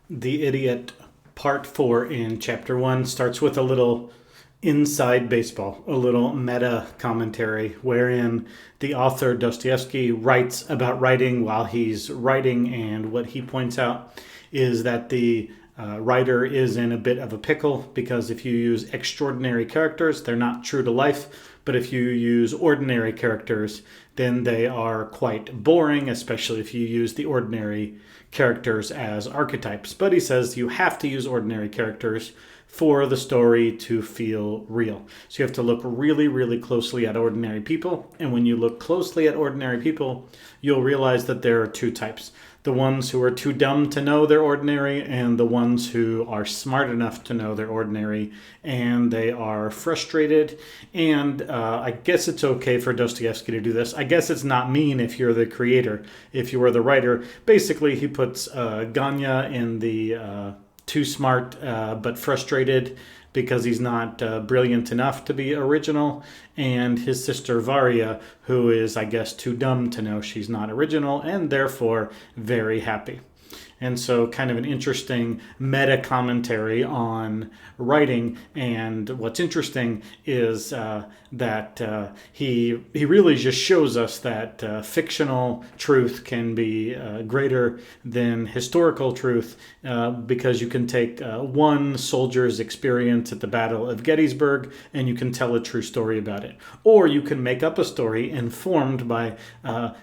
The Idiot Part 4 in Chapter 1 starts with a little inside baseball, a little meta commentary wherein the author Dostoevsky writes about writing while he's writing, and what he points out is that the writer is in a bit of a pickle because if you use extraordinary characters, they're not true to life. But if you use ordinary characters, then they are quite boring, especially if you use the ordinary characters as archetypes. But he says you have to use ordinary characters for the story to feel real. So you have to look really, really closely at ordinary people. And when you look closely at ordinary people, you'll realize that there are two types: the ones who are too dumb to know they're ordinary, and the ones who are smart enough to know they're ordinary, and they are frustrated. And I guess it's okay for Dostoevsky to do this. I guess it's not mean if you're the creator, if you are the writer. Basically, he puts Ganya in the too smart but frustrated because he's not brilliant enough to be original, and his sister Varya, who is, I guess, too dumb to know she's not original and therefore very happy. And so kind of an interesting meta commentary on writing. And what's interesting is that he really just shows us that fictional truth can be greater than historical truth, because you can take one soldier's experience at the Battle of Gettysburg and you can tell a true story about it. Or you can make up a story informed by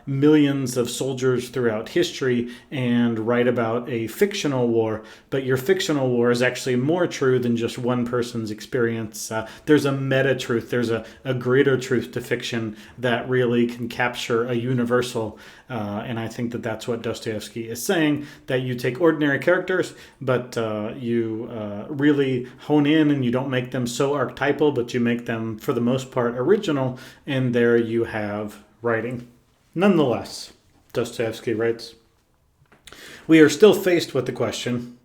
millions of soldiers throughout history and write about a fictional war, but your fictional war is actually more true than just one person's experience. There's a meta truth, there's a greater truth to fiction that really can capture a universal. And I think that that's what Dostoevsky is saying, that you take ordinary characters, but you really hone in and you don't make them so archetypal, but you make them, for the most part, original, and there you have writing. Nonetheless, Dostoevsky writes, we are still faced with the question,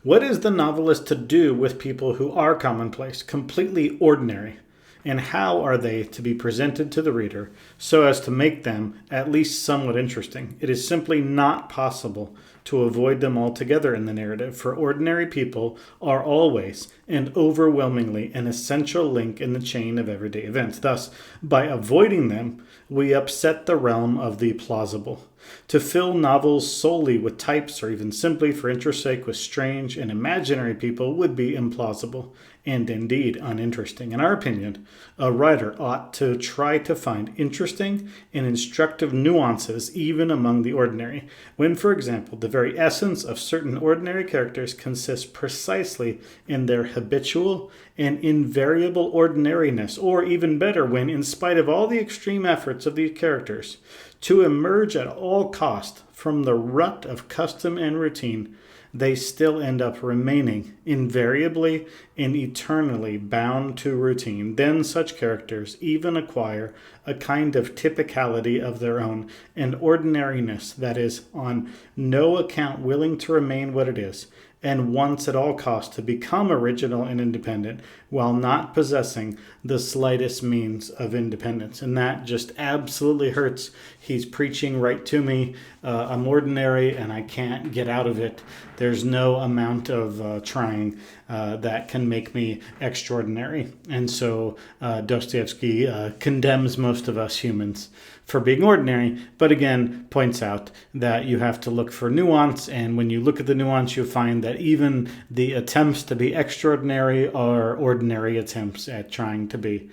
what is the novelist to do with people who are commonplace, completely ordinary, and how are they to be presented to the reader so as to make them at least somewhat interesting? It is simply not possible to avoid them altogether in the narrative, for ordinary people are always and overwhelmingly an essential link in the chain of everyday events. Thus, by avoiding them, we upset the realm of the plausible. To fill novels solely with types, or even simply for interest's sake with strange and imaginary people, would be implausible and indeed uninteresting. In our opinion, a writer ought to try to find interesting and instructive nuances even among the ordinary, when, for example, the very essence of certain ordinary characters consists precisely in their habitual and invariable ordinariness, or even better, when, in spite of all the extreme efforts of these characters to emerge at all cost from the rut of custom and routine, they still end up remaining invariably and eternally bound to routine. Then such characters even acquire a kind of typicality of their own, an ordinariness that is on no account willing to remain what it is, and wants at all costs to become original and independent while not possessing the slightest means of independence. And that just absolutely hurts. He's preaching right to me. I'm ordinary and I can't get out of it. There's no amount of trying that can make me extraordinary. And so Dostoevsky condemns most of us humans for being ordinary, but again points out that you have to look for nuance, and when you look at the nuance, you find that even the attempts to be extraordinary are ordinary attempts at trying to be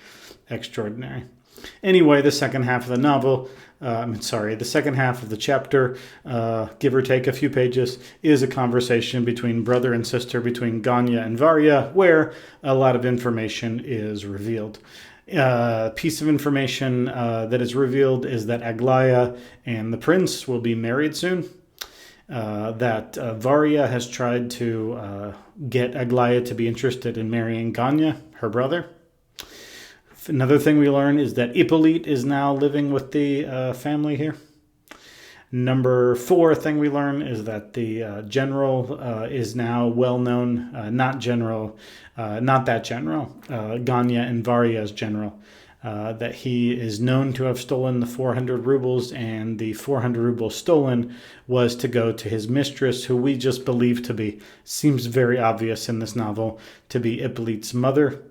extraordinary. Anyway, the second half of the novel, the second half of the chapter, give or take a few pages, is a conversation between brother and sister, between Ganya and Varya, where a lot of information is revealed. Piece of information that is revealed is that Aglaya and the prince will be married soon. That Varya has tried to get Aglaya to be interested in marrying Ganya, her brother. Another thing we learn is that Hippolyte is now living with the family here. Number 4 thing we learn is that the general is now well known, not that general, Ganya and Varya's general. that he is known to have stolen the 400 rubles, and the 400 rubles stolen was to go to his mistress, who we just believe to be, seems very obvious in this novel, to be Hippolyte's mother,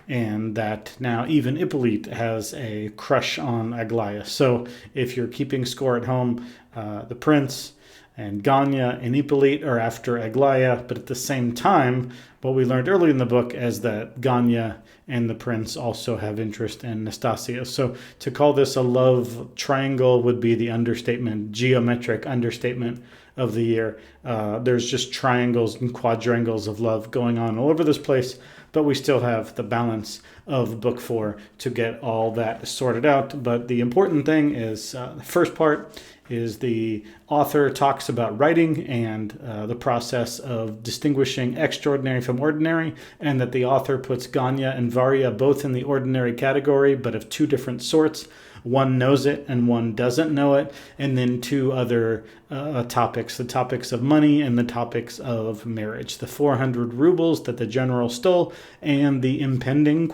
and that now even Hippolyte has a crush on Aglaia. So if you're keeping score at home, the prince and Ganya and Hippolyte are after Aglaia, but at the same time, what we learned early in the book is that Ganya and the prince also have interest in Nastasia. So to call this a love triangle would be the understatement, geometric understatement of the year. There's just triangles and quadrangles of love going on all over this place, but we still have the balance of book 4 to get all that sorted out. But the important thing is the first part is the author talks about writing and the process of distinguishing extraordinary from ordinary, and that the author puts Ganya and Varya both in the ordinary category, but of two different sorts. One knows it and one doesn't know it. And then two other topics, the topics of money and the topics of marriage. The 400 rubles that the general stole, and the impending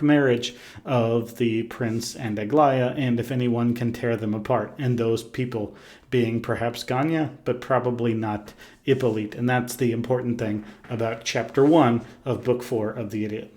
marriage of the prince and Aglaia, and if anyone can tear them apart. And those people being perhaps Ganya, but probably not Hippolyte. And that's the important thing about chapter 1 of book 4 of The Idiot.